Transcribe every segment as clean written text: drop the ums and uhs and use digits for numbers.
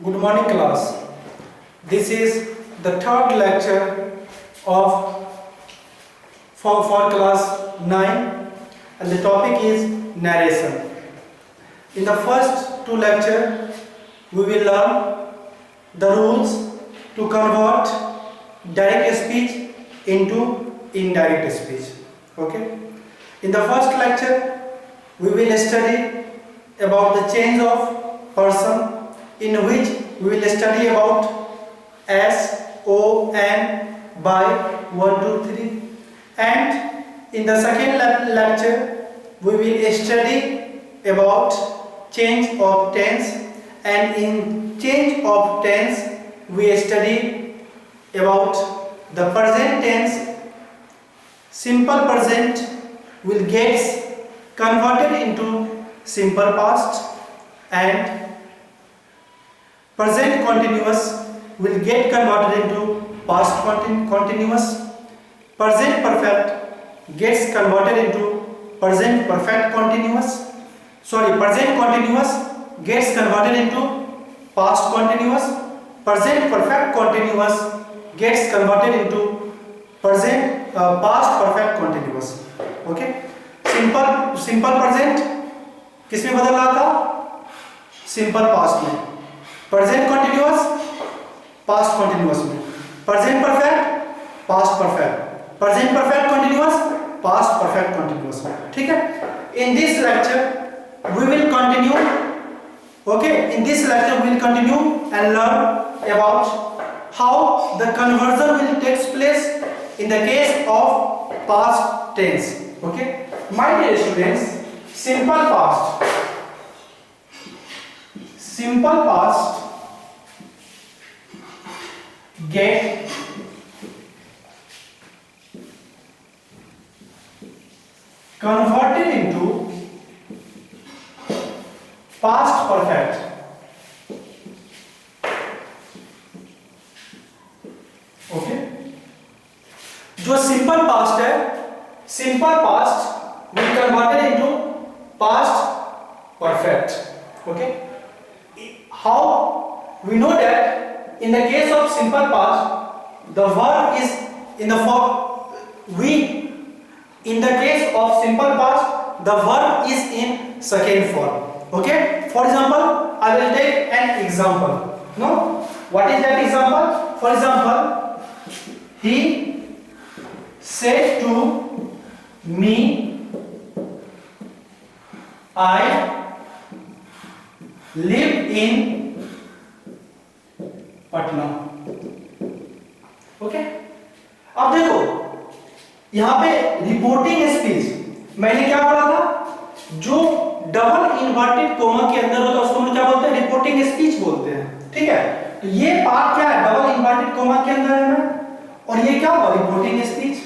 Good morning class. This is the third lecture of for class 9 and the topic is narration. In the first two lectures we will learn the rules to convert direct speech into indirect speech. Okay? In the first lecture we will study about the change of person, in which we will study about S, O, N by 1, 2, 3, and in the second lecture we will study about change of tense, and in change of tense we study about the present tense. Simple present will get converted into simple past, and present continuous will get converted into past continuous. Present perfect gets converted into present perfect continuous. Present continuous gets converted into past continuous. Present perfect continuous gets converted into present past perfect continuous. Okay? Simple present किसमें बदल रहा था? Simple past में. Present continuous past continuous में. Present perfect past perfect. Present perfect continuous past perfect continuous में. ठीक है? In this lecture we will continue. Okay, in this lecture we will continue and learn about how the conversion will take place in the case of past tense. Okay, my dear students, simple past get converted into past perfect. Okay, जो simple past है, simple past will converted into past perfect. Okay, how we know that in the case of simple past the verb is in the form in the case of simple past the verb is in second form. Okay, for example I will take an example. No, what is that example? For example, he said to me, I live in Patna. Okay, अब देखो यहां पे reporting speech मैंने क्या बोला था, जो double inverted coma के अंदर होता है उसको हम क्या बोलते हैं? रिपोर्टिंग स्पीच बोलते हैं. ठीक है, तो ये पार्ट क्या है? डबल इन्वर्टेड कोमा के अंदर है ना, और ये क्या हुआ? Reporting speech.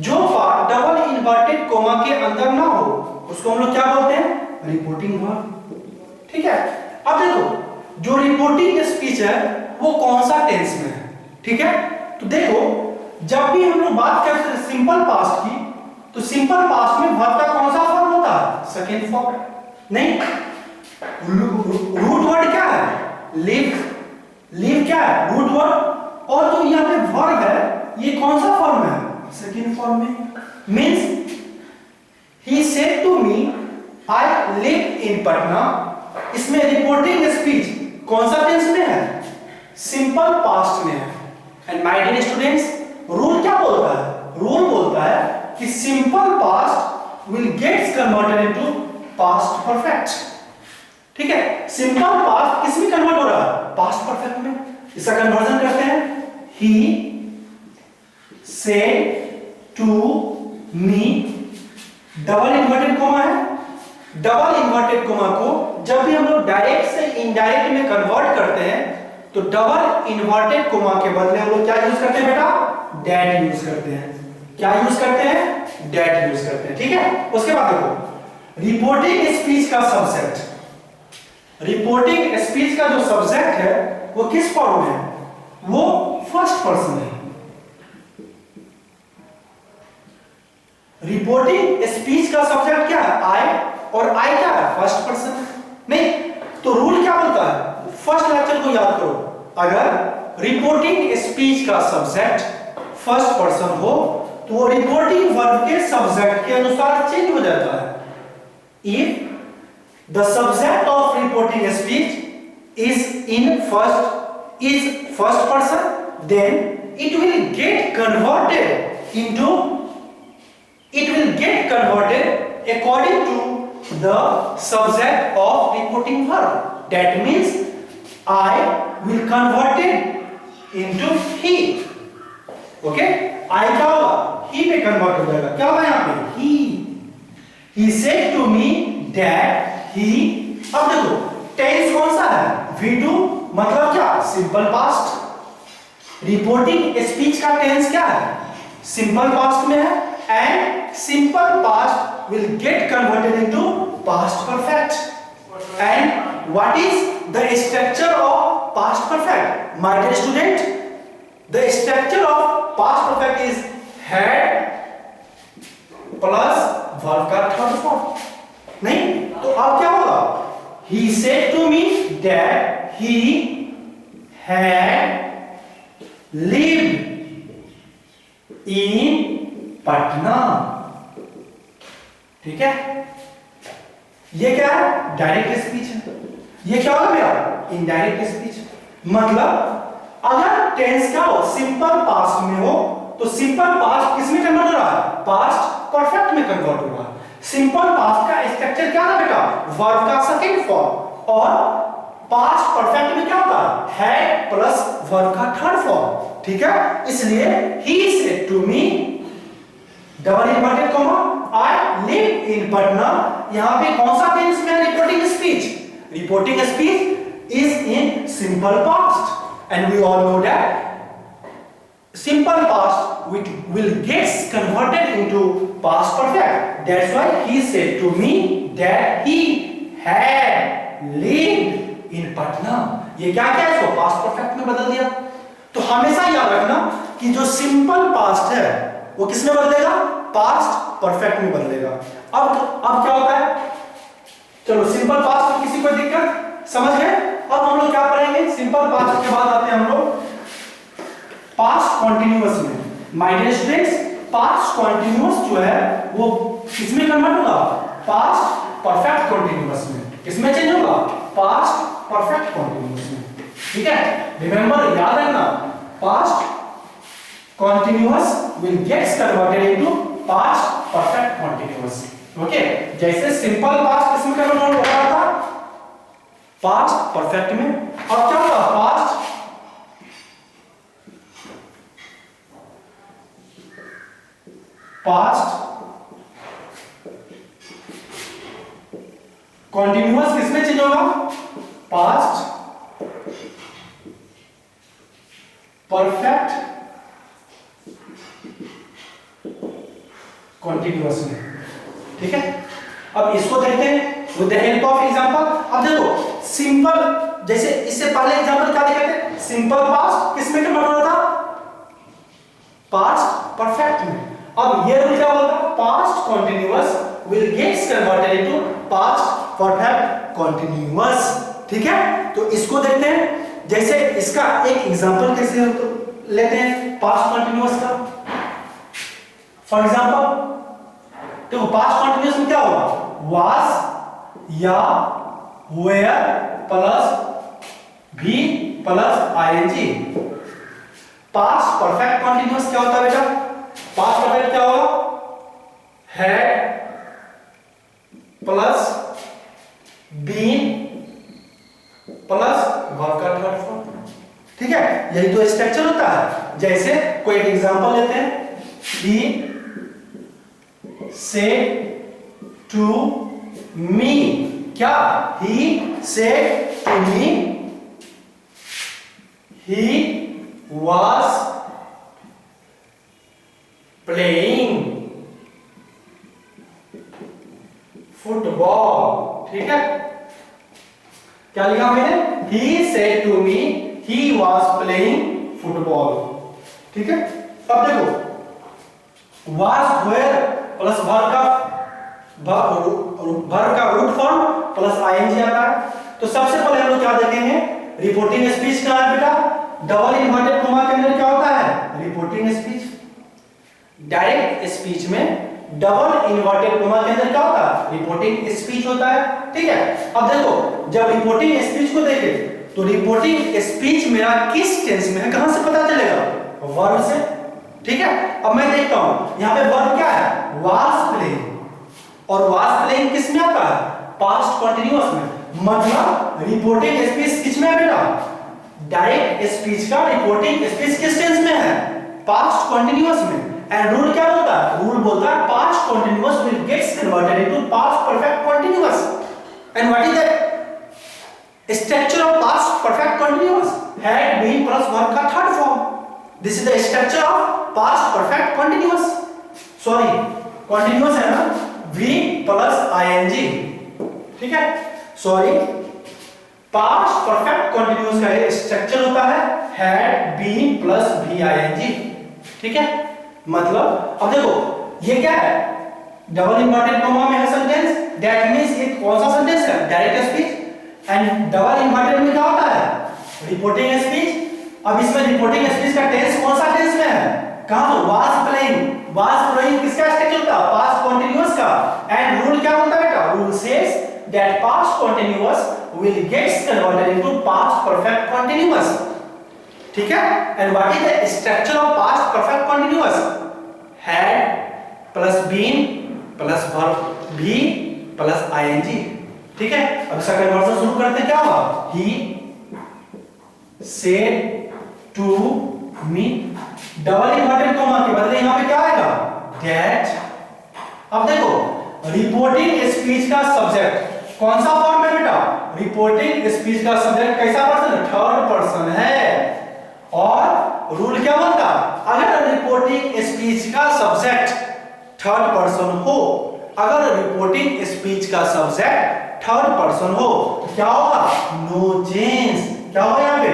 जो पार्ट डबल इन्वर्टेड कोमा के अंदर ना हो उसको हम लोग क्या बोलते हैं? Reporting verb. ठीक है, अब देखो जो रिपोर्टिंग स्पीच है वो कौन सा टेंस में है? ठीक है, तो देखो जब भी हम लोग बात करते हैं सिंपल पास्ट की, तो सिंपल पास्ट में वर्ब का कौन सा फॉर्म होता है? Second form. नहीं, रूट वर्ड क्या है? लिव क्या है? Root word. और जो यहाँ पे वर्ब है ये कौन सा फॉर्म है? सेकंड फॉर्म में. Means he said to me I live in Patna. इसमें रिपोर्टिंग स्पीच कौन सा टेंस में है? सिंपल पास्ट में है. And my dear students, rule क्या बोलता है? रूल बोलता है कि simple past will gets converted into past perfect. ठीक है, सिंपल पास्ट किस में कन्वर्ट हो रहा है? पास्ट परफेक्ट में. इसका कन्वर्जन करते हैं. He said to me, double inverted comma है. डबल इन्वर्टेड कोमा को जब भी हम लोग डायरेक्ट से इनडायरेक्ट में कन्वर्ट करते हैं तो डबल इन्वर्टेड कोमा के बदले हम लोग क्या यूज करते हैं बेटा? डैट यूज करते हैं. क्या यूज करते हैं? डैट यूज करते हैं. ठीक है, उसके बाद देखो रिपोर्टिंग स्पीच का सबसेट. रिपोर्टिंग स्पीच का जो सब्जेक्ट है वो किस फॉर्म में है? वो फर्स्ट पर्सन है. रिपोर्टिंग स्पीच का सब्जेक्ट क्या है? आई, और आई क्या है? First person. नहीं, तो रूल क्या बोलता है? फर्स्ट लेक्चर को याद करो, अगर रिपोर्टिंग स्पीच का सब्जेक्ट फर्स्ट पर्सन हो तो वो रिपोर्टिंग वर्ब के सब्जेक्ट के अनुसार चेंज हो जाता है। If the subject of reporting speech is first person, then it will get converted according to the subject of reporting verb. That means I will convert it into he. Okay, I क्या होगा, he में convert हो जाएगा। क्या होगा यहाँ पे, he said to me that he। अब देखो टेंस कौन सा है, V2, मतलब क्या, सिंपल पास्ट। रिपोर्टिंग स्पीच का टेंस क्या है, सिंपल पास्ट में है, and simple past will get converted into past perfect. And what is the structure of past perfect, my dear student? The structure of past perfect is had plus verb का third form. नहीं तो अब क्या होगा, he said to me that he had lived in Patna. ठीक है, ये क्या है, डायरेक्ट स्पीच है। ये क्या होगा मेरा, इनडायरेक्ट स्पीच। मतलब अगर टेंस क्या हो, सिंपल पास्ट में हो तो सिंपल पास्ट किसमें कन्वर्ट हो रहा है, पास्ट परफेक्ट में कन्वर्ट हो रहा है। सिंपल पास्ट का स्ट्रक्चर क्या था बेटा, वर्ब का सेकंड फॉर्म, और पास्ट परफेक्ट में क्या होता है, हैड प्लस वर्ब का थर्ड फॉर्म। ठीक है, इसलिए he said to me, double inverted comma, I live in Patna. यहां पे कौन सा टेंस में है, reporting speech. Reporting speech is in simple past and we all know that simple past which will gets converted into past perfect. That's why he said to me that he had lived in Patna. ये क्या क्या है, इसको past perfect में बदल दिया। तो हमेशा याद रखना कि जो सिंपल पास्ट है वो किस में बदलेगा, पास्ट परफेक्ट में बदलेगा। अब क्या होता है, चलो सिंपल पास्ट में किसी को दिक्कत समझ गए। अब हम लोग क्या पढ़ेंगे, सिंपल पास्ट के बाद आते हैं हम लोग पास्ट कॉन्टिन्यूअस में। My dear students, past continuous जो है वो किसमें कन्वर्ट होगा, पास्ट परफेक्ट कॉन्टिन्यूअस में। किसमें चेंज होगा, पास्ट परफेक्ट कॉन्टिन्यूअस में। ठीक है, रिमेंबर, याद रखना, past continuous will gets converted into past perfect continuous. Okay, जैसे सिंपल पास्ट किसमें कन्वर्ट हो रहा था, पास्ट परफेक्ट में। अब क्या होगा, पास्ट कॉन्टिन्यूअस किसमें चेंज होगा, पास्ट परफेक्ट कॉन्टिन्यूअस में। ठीक है, अब इसको देखते हैं with the help of example. अब देखो सिंपल, जैसे इससे पहले एग्जांपल क्या दिखाते हैं, सिंपल पास्ट किसमें कन्वर्ट हो रहा था, पास्ट परफेक्ट में। अब ये रूल क्या बोलता है, past continuous will gets converted into past perfect continuous. ठीक है, तो इसको देखते हैं, जैसे इसका एक एग्जांपल कैसे लेते हैं पास्ट कॉन्टिन्यूअस का। फॉर एग्जांपल देखो पास्ट कॉन्टिन्यूअस में क्या होगा, was or were plus V plus ING. Past perfect continuous क्या होता है बेटा, पास्ट परफेक्ट क्या होगा, had plus been plus verb का थर्ड फॉर्म। ठीक है, यही तो स्ट्रक्चर होता है। जैसे कोई एक एग्जांपल लेते हैं, ही सेड टू मी, क्या, he said to me he was playing football. ठीक है, क्या लिखा मैंने, he said to me he was playing football। ठीक है, अब देखो was where प्लस वर्ब का रूट फॉर्म प्लस आईएनजी आता है। तो सबसे पहले हम लोग क्या देखेंगे, रिपोर्टिंग स्पीच कहां है बेटा? डबल इन्वर्टेड कोमा के अंदर क्या होता है? Reporting speech. डायरेक्ट स्पीच में डबल इन्वर्टेड कोमा के अंदर क्या होता है? रिपोर्टिंग स्पीच होता है। ठीक है, अब देखो जब रिपोर्टिंग स्पीच को देखें तो रिपोर्टिंग स्पीच मेरा किस टेंस में है, कहां से पता चलेगा? वर्ब से। ठीक है, अब मैं देखता हूं यहां पे वर्ब क्या है? वाज प्लेइंग, और वाज प्लेइंग किस में आता है? पास्ट कंटीन्यूअस में। मतलब रिपोर्टिंग स्पीच किस में है बेटा? डायरेक्ट स्पीच का रिपोर्टिंग स्पीच किस टेंस में है? पास्ट कंटीन्यूअस में। एंड रूल क्या बोलता है? रूल बोलता है past continuous will gets converted into past perfect continuous. And what is the structure of past perfect continuous? Had been plus verb का third form. This is the structure of past perfect continuous. Sorry, continuous है ना, we plus ING. ठीक है, sorry, past perfect continuous का ये structure होता है had been plus V ING. ठीक है, मतलब अब देखो ये क्या है? डबल इन्वर्टेड कोमा में है सेंटेंस, दैट मींस ये कौन सा सेंटेंस है? Direct speech. And double inverted में क्या होता है? Reporting speech. अब इसमें रिपोर्टिंग स्पीच का टेंस कौन सा टेंस में है? कहां? तो वाज प्लेइंग। वाज प्लेइंग किसका स्ट्रक्चर होता है? पास्ट कंटीन्यूअस का। एंड रूल क्या बोलता है बेटा? Rule says that past continuous will gets converted into past perfect continuous. ठीक है, and what is the structure of past perfect continuous? had plus been plus verb be plus ing. ठीक है, अब इसका कन्वर्जन शुरू करते हैं। क्या हुआ? he said to me, double inverted coma के बदले यहां पे क्या आएगा? that। अब देखो रिपोर्टिंग स्पीच का सब्जेक्ट कौन सा फॉर्म है बेटा? रिपोर्टिंग स्पीच का सब्जेक्ट कैसा पर्सन है? थर्ड पर्सन है। और रूल क्या बोलता? अगर रिपोर्टिंग स्पीच का सब्जेक्ट थर्ड पर्सन हो, अगर रिपोर्टिंग स्पीच का सब्जेक्ट थर्ड पर्सन हो तो क्या होगा? No change. क्या होगा यहाँ पे?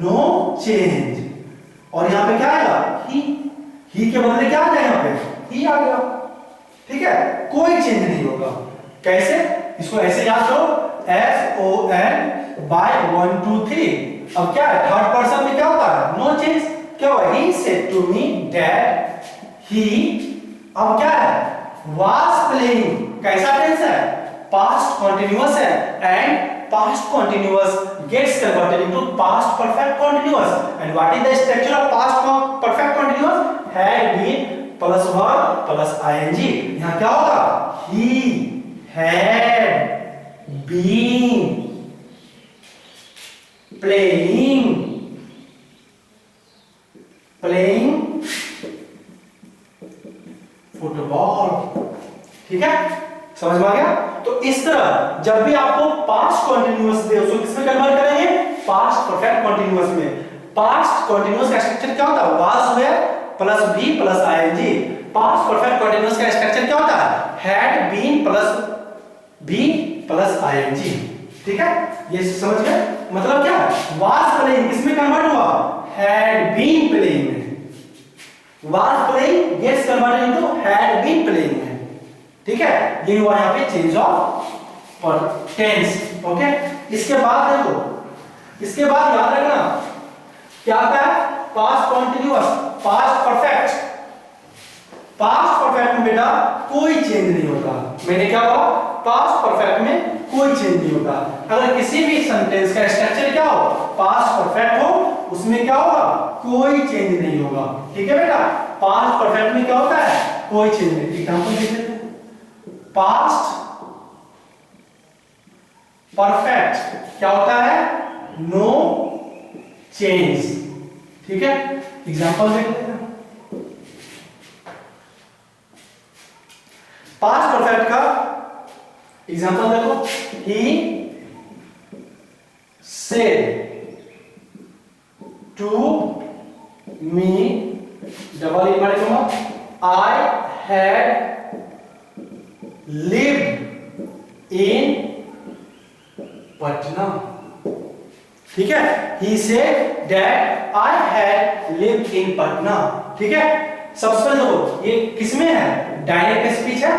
No change. और यहाँ पे क्या आएगा? ही के बदले क्या आ जाएगा? यहाँ पे ही आ गया। ठीक है, कोई चेंज नहीं होगा। कैसे? इसको ऐसे याद करो, SON by 1 2 3। अब क्या है? थर्ड पर्सन में क्या होता है? No change. क्या हुआ? he said to me that he, अब क्या है? was playing। कैसा टेंस है? पास्ट कंटीन्यूअस है। And past continuous gets converted into past perfect continuous. And what is the structure of past perfect continuous? had been plus verb plus ing। यहाँ क्या होगा? he had been playing football. ठीक है, समझ में आ गया? तो इस तरह जब भी आपको पास्ट कंटीन्यूअस दे उसको किसमें कन्वर्ट करेंगे? पास्ट परफेक्ट कंटीन्यूअस में। पास्ट कंटीन्यूअस का स्ट्रक्चर क्या होता है? Was were plus V plus ING. Past perfect continuous का स्ट्रक्चर क्या होता है? Had been plus V plus ING. ठीक है, ये समझ गए? मतलब क्या है? वाज प्लेइंग किसमें कन्वर्ट हुआ? हैड बीन प्लेइंग में। Was playing gets converted into had been playing में। ठीक है, ये हुआ यहाँ पे चेंज ऑफ टेंस। ओके, इसके बाद देखो, इसके बाद याद रखना क्या आता है? Past continuous, past perfect. Past perfect में बेटा कोई चेंज नहीं होता। मैंने क्या बोला? पास्ट परफेक्ट में कोई चेंज नहीं होता। अगर किसी भी सेंटेंस का स्ट्रक्चर क्या हो? पास्ट परफेक्ट हो, उसमें क्या होगा? कोई चेंज नहीं होगा। ठीक है बेटा, पास्ट परफेक्ट में क्या होता है? कोई चेंज नहीं। एग्जांपल देख लेते हैं। पास्ट परफेक्ट क्या होता है? No change. ठीक है, एग्जांपल देख लेते हैं। पास्ट परफेक्ट का एग्जांपल देखो, he said to me, double inverted comma, I had lived in Patna। ठीक है, he said that I had lived in Patna। ठीक है, सबसे पहले देखो ये किसमें है? डायरेक्ट स्पीच है।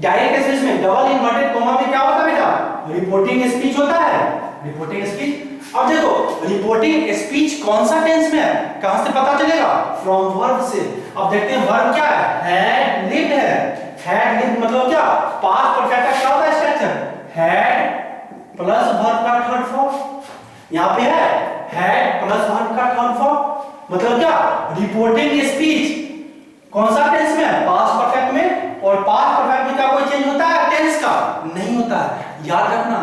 डायरेक्ट स्पीच में डबल इन्वर्टेड कोमा में क्या होता है बेटा? रिपोर्टिंग स्पीच होता है। Reporting speech. अब देखो रिपोर्टिंग स्पीच कौन सा टेंस में है, कहां से पता चलेगा, फ्रॉम वर्ब से। अब देखते हैं वर्ब क्या है, हैड लिव्ड है। हैड लिव्ड मतलब क्या, पास्ट परफेक्ट का क्या होता है स्ट्रक्चर, हैड प्लस वर्ब का थर्ड फॉर्म। यहां पे है हैड प्लस वर्ब का थर्ड फॉर्म, मतलब क्या, रिपोर्टिंग स्पीच कौन सा टेंस में है, पास्ट परफेक्ट में। और पास्ट परफेक्ट में क्या कोई चेंज होता है टेंस का, नहीं होता है। याद रखना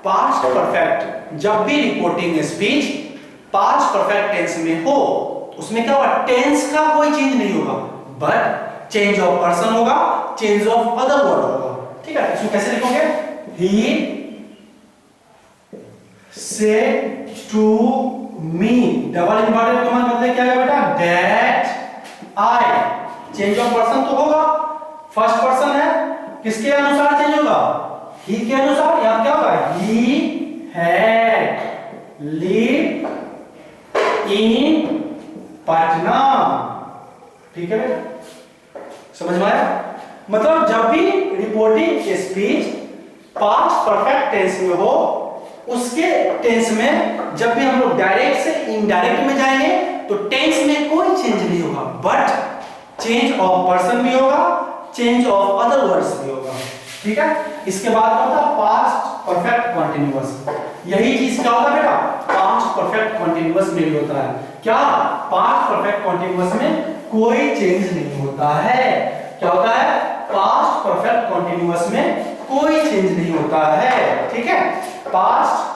पास्ट परफेक्ट जब भी reporting speech past perfect tense में हो उसमें क्या होगा, टेंस का कोई चेंज नहीं होगा, बट चेंज ऑफ पर्सन होगा, चेंज ऑफ अदर वर्ड होगा। ठीक है, इसको कैसे लिखोगे, ही said to me, double inverted comma मतलब क्या है बेटा, that I, change of person तो होगा, फर्स्ट पर्सन है, किसके अनुसार चेंज होगा, ही के अनुसार। या क्या होगा, he had lived in Patna. ठीक है बेटा, समझ में आया। मतलब जब भी reporting speech past perfect tense में हो उसके टेंस में जब भी हम लोग डायरेक्ट से इनडायरेक्ट में जाएंगे तो टेंस में कोई चेंज नहीं होगा, बट चेंज ऑफ पर्सन भी होगा, चेंज ऑफ अदर वर्ड्स भी होगा। ठीक है, इसके बाद क्या होता है, पास्ट परफेक्ट कंटीन्यूअस। यही चीज क्या होता है बेटा, पास्ट परफेक्ट कंटीन्यूअस में भी होता है। क्या, पास्ट परफेक्ट कंटीन्यूअस में कोई चेंज नहीं होता है। क्या होता है, पास्ट परफेक्ट कंटीन्यूअस में कोई चेंज नहीं होता है। ठीक है, पास्ट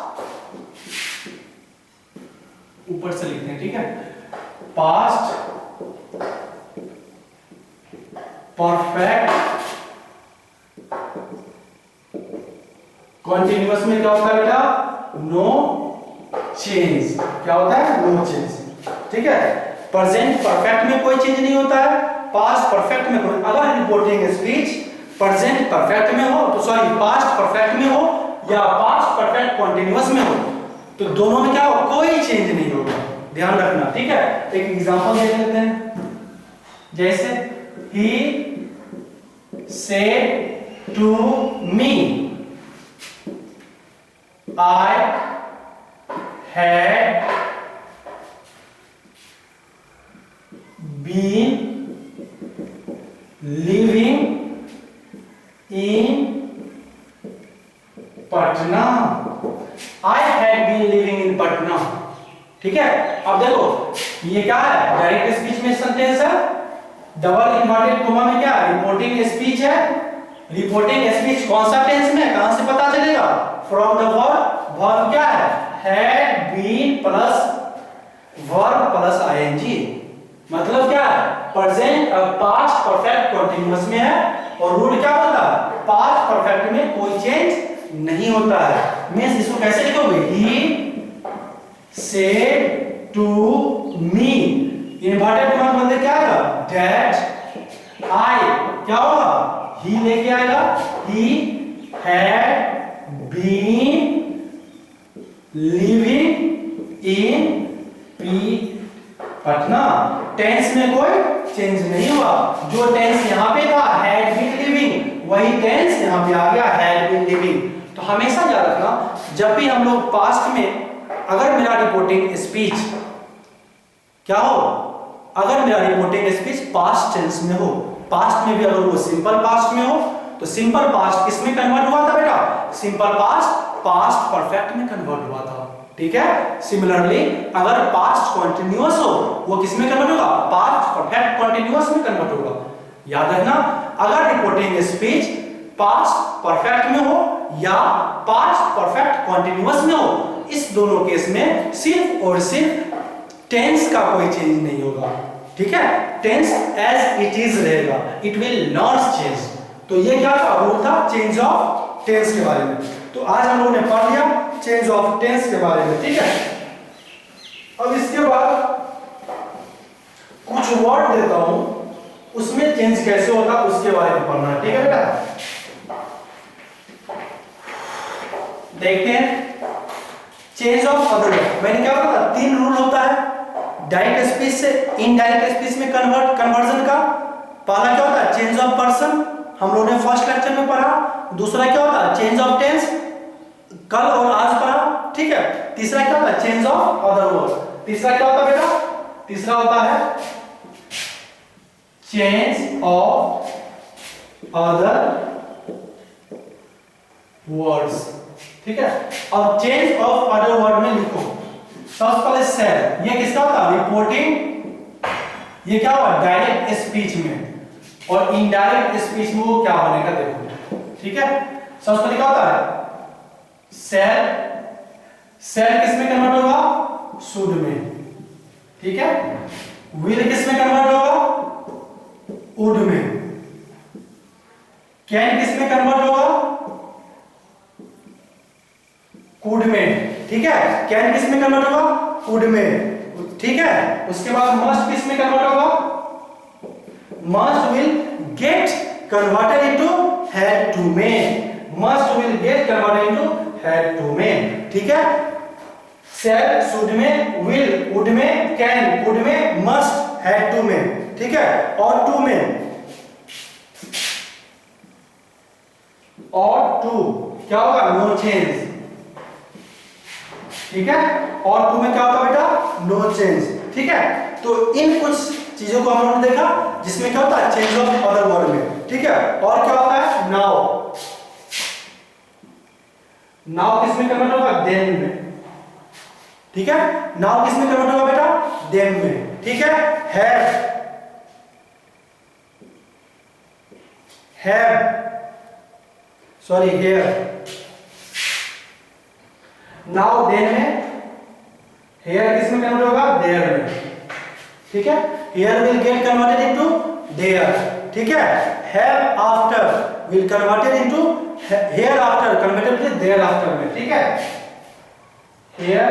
ऊपर से लिखते हैं। ठीक है, पास्ट परफेक्ट कंटीन्यूअस में क्या होता है बेटा, नो चेंज। क्या होता है, नो चेंज। ठीक है, प्रेजेंट परफेक्ट में कोई चेंज नहीं होता है, पास्ट परफेक्ट में कोई, अगर रिपोर्टिंग स्पीच प्रेजेंट परफेक्ट में हो तो सॉरी पास्ट परफेक्ट में हो या पास्ट परफेक्ट कंटीन्यूअस में हो तो दोनों में क्या हो, कोई चेंज नहीं होगा, ध्यान रखना। ठीक है, एक एग्जांपल देख लेते हैं, जैसे he said to me I had been living in Patna. I had been living in Patna. ठीक है, अब देखो ये क्या है, डायरेक्ट स्पीच में सेंटेंस है, डबल इन्वर्टेड कॉमा में क्या, रिपोर्टिंग स्पीच है। रिपोर्टिंग स्पीच कौन सा टेंस में है, कहां से पता चलेगा, फ्रॉम द वर्ब। वर्ब क्या है, had been plus verb plus ING. मतलब क्या है, प्रेजेंट पास्ट परफेक्ट कंटीन्यूअस में है और रूल क्या होता है, पास्ट परफेक्ट में कोई चेंज नहीं होता है। मींस इसको कैसे लिखोगे, he said to me, inverted comma मतलब क्या आएगा, दैट आई, क्या होगा, ही लेके आएगा, he had been living in Patna. Tense में कोई चेंज नहीं हुआ, जो टेंस यहां पे था हैड बीन लिविंग वही टेंस यहां पे आ गया, हैड बीन लिविंग। तो हमेशा याद रखना जब भी हम लोग पास्ट में अगर मेरा रिपोर्टिंग स्पीच क्या हो, अगर मेरा रिपोर्टिंग स्पीच पास्ट टेंस में हो, पास्ट में भी अगर वो सिंपल पास्ट में हो तो सिंपल पास्ट किसमें कन्वर्ट हुआ था बेटा, सिंपल पास्ट पास्ट परफेक्ट में कन्वर्ट हुआ था। ठीक है, सिमिलरली अगर पास्ट कंटीन्यूअस हो वो किसमें कन्वर्ट होगा, पास्ट परफेक्ट कंटीन्यूअस में कन्वर्ट होगा। याद रखना अगर रिपोर्टिंग स्पीच पास्ट परफेक्ट में हो या पास्ट परफेक्ट कंटीन्यूअस में हो, इस दोनों केस में सिर्फ और सिर्फ टेंस का कोई चेंज नहीं होगा। ठीक है, टेंस एज इट इज रहेगा, इट विल नॉट चेंज। तो ये क्या था, रूल था चेंज ऑफ टेंस के बारे में। तो आज हम लोगों ने पढ़ लिया चेंज ऑफ टेंस के बारे में। ठीक है, अब इसके बाद कुछ वर्ड देता हूं उसमें चेंज कैसे होता उसके बारे में पढ़ना। ठीक है बेटा, देखते हैं चेंज ऑफ अदर वर्ड। मैंने क्या बताया, तीन रूल होता है डायरेक्ट स्पीच से इनडायरेक्ट स्पीच में कन्वर्जन का। पहला क्या होता है, चेंज ऑफ पर्सन, हम लोगों ने फर्स्ट लेक्चर में पढ़ा। दूसरा क्या होता है, चेंज ऑफ टेंस, कल और आज पढ़ा। ठीक है। तीसरा क्या होता है, चेंज ऑफ अदर वर्ड। तीसरा क्या होता है बेटा, तीसरा होता है चेंज ऑफ अदर वर्ड्स, ठीक है। और चेंज ऑफ अदर वर्ड में लिखो सबसे पहले सेल, ये किसका होता है, रिपोर्टिंग, ये क्या हुआ डायरेक्ट स्पीच में, और इनडायरेक्ट स्पीच में वो क्या बनेगा देखो, ठीक है। सबसे पहले क्या होता है सेल, सेल किस में कन्वर्ट होगा, शुड में, ठीक है। विल किस में कन्वर्ट होगा, वुड में। कैन किस में कन्वर्ट होगा, कुड में, ठीक है। कैन किस में कन्वर्ट होगा, कुड में, ठीक है। उसके बाद मस्ट किस में कन्वर्ट होगा, must will get converted into had to में, must will get converted into had to में, ठीक है। शैल शुड में, विल वुड में, कैन कुड में, मस्ट हैड टू में, ठीक है। और टू में, और टू क्या होगा, नो चेंज, ठीक है। और टू में क्या होता है बेटा, नो चेंज, ठीक है। तो इन कुछ चीजों को हम लोगों ने देखा जिसमें क्या होता है चेंज ऑफ अदर वर्ड में, ठीक है। और क्या होता है नाउ, नाउ किस में कन्वर्ट होगा, देन में, ठीक है। नाउ किस में कन्वर्ट होगा बेटा, देन में, ठीक है। Have sorry here, now then में, हेयर किस में कन्वर्ट होगा, देयर में, ठीक है। Here will get converted into there, ठीक है। Have after will converted into here after converted to there after में, ठीक है। Hair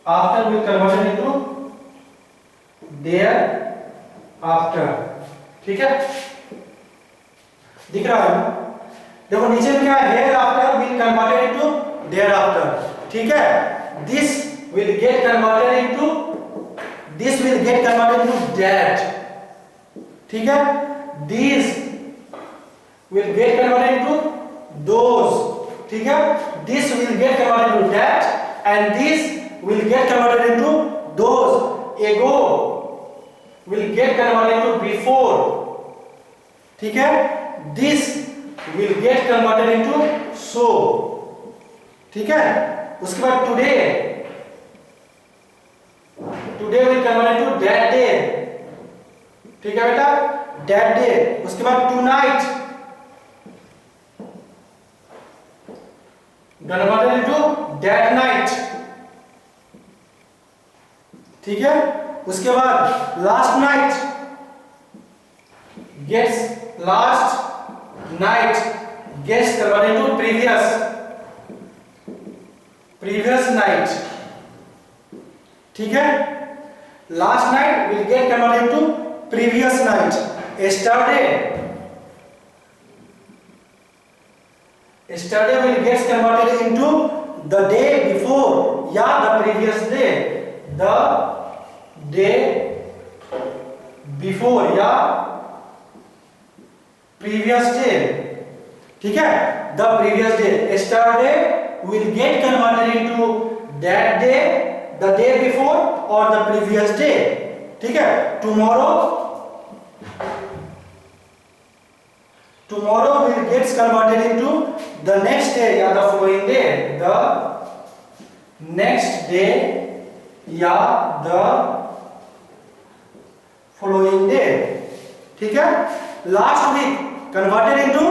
after will converted into there after, ठीक है। दिख रहा है, देखो नीचे में क्या है, hair after will converted into there after, ठीक है। This will get converted into, this will get converted into that, ठीक है। This will get converted into those, ठीक है। This will get converted into that and this will get converted into those. Ago will get converted into before, ठीक है। This will get converted into so, ठीक है। उसके बाद today, today will convert into that day, ठीक है बेटा, that day। उसके बाद tonight converted into that night, ठीक है। उसके बाद last night gets, last night gets converted into previous, previous night, ठीक है। last night will get converted into previous night। yesterday, yesterday will get converted into the day before या the previous day, the day before या previous day, ठीक है। the previous day, yesterday will get converted into that day, the day before or the previous day, ठीक है। tomorrow, tomorrow will get converted into the next day या the following day, the next day या the following day, ठीक है। last week converted into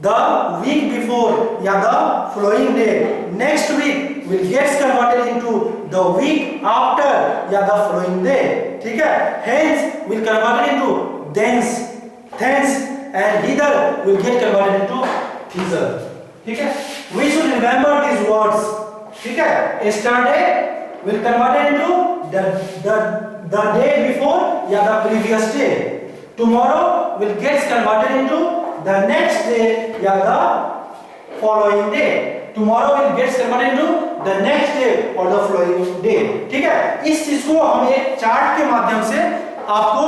the week before या the following day, next week will get converted into the week after या the following day, ठीक है। hence will converted into thence, thence and hither will get converted into thither, ठीक है। we should remember these words, ठीक है। yesterday will converted into the day before या the previous day, tomorrow will get converted into the next day या the following day, tomorrow will get converted into the next day or the following day, ठीक है। इस चीज को हम एक chart के माध्यम से आपको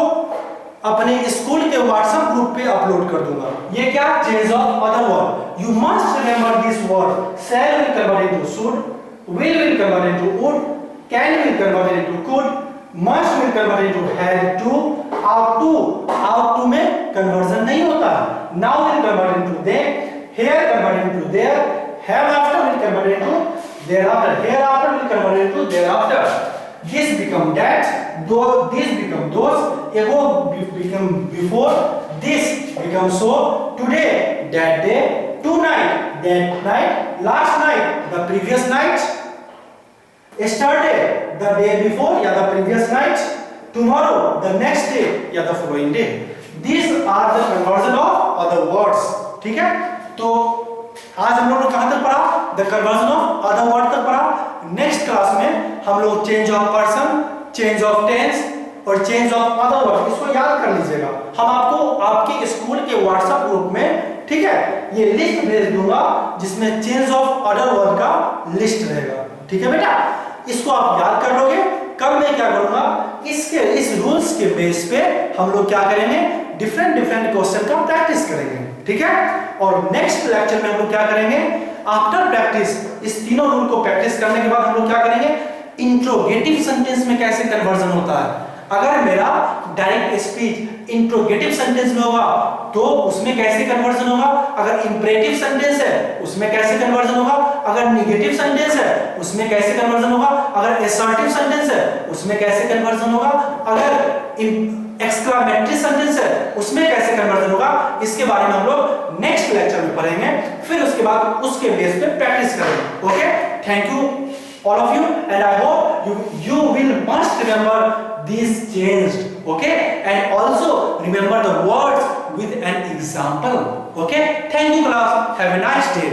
अपने स्कूल के व्हाट्सएप ग्रुप पे अपलोड कर दूंगा। ये क्या, change of other word. You must remember this word. Shall will convert into should, will convert into would, can will convert into could, must will convert into had to, ought to में conversion नहीं होता। Now will convert into then, here convert into there, have after will convert into thereafter, hereafter will convert into thereafter. This become that, though this become those, ago become before, this become so, today, that day, tonight, that night, last night, the previous night, yesterday, the day before या the previous night, tomorrow, the next day या the following day. These are the conversion of other words. ठीक है? तो आज हम लोग ने कहां तक पढ़ा, the conversion of other word तक पढ़ा। नेक्स्ट क्लास में हम लोग change of person, change of tense और चेंज ऑफ अदर वर्ड, इसको याद कर लीजिएगा। हम आपको आपके स्कूल के व्हाट्सएप ग्रुप में, ठीक है, ये लिस्ट भेज दूंगा जिसमें चेंज ऑफ अदर वर्ड का लिस्ट रहेगा। ठीक है बेटा, इसको आप याद कर लोगे। कल मैं क्या करूंगा, इस रूल्स के बेस पे हम लोग क्या करेंगे, डिफरेंट क्वेश्चन का प्रैक्टिस करेंगे। ठीक है, और नेक्स्ट लेक्चर में हम लोग क्या करेंगे, आफ्टर प्रैक्टिस, इस तीनों रूल को प्रैक्टिस करने के बाद हम लोग क्या करेंगे, इंट्रोगेटिव सेंटेंस में कैसे कन्वर्जन होता है। अगर मेरा डायरेक्ट स्पीच इंट्रोगेटिव सेंटेंस में होगा तो उसमें कैसे कन्वर्जन होगा, अगर इंपरेटिव सेंटेंस है उसमें कैसे कन्वर्जन होगा, अगर निगेटिव सेंटेंस है उसमें कैसे कन्वर्जन होगा, अगर असर्टिव सेंटेंस है उसमें कैसे कन्वर्जन होगा, अगर एक्सक्लेमेटरी सेंटेंस है उसमें कैसे कन्वर्जन होगा, इसके बारे में हम लोग नेक्स्ट लेक्चर में पढ़ेंगे। फिर उसके बाद उसके बेस पे प्रैक्टिस करेंगे। Okay, thank you all of you, and I hope you will must remember these changed. Okay, and also remember the words with an example. Okay, thank you class, have a nice day.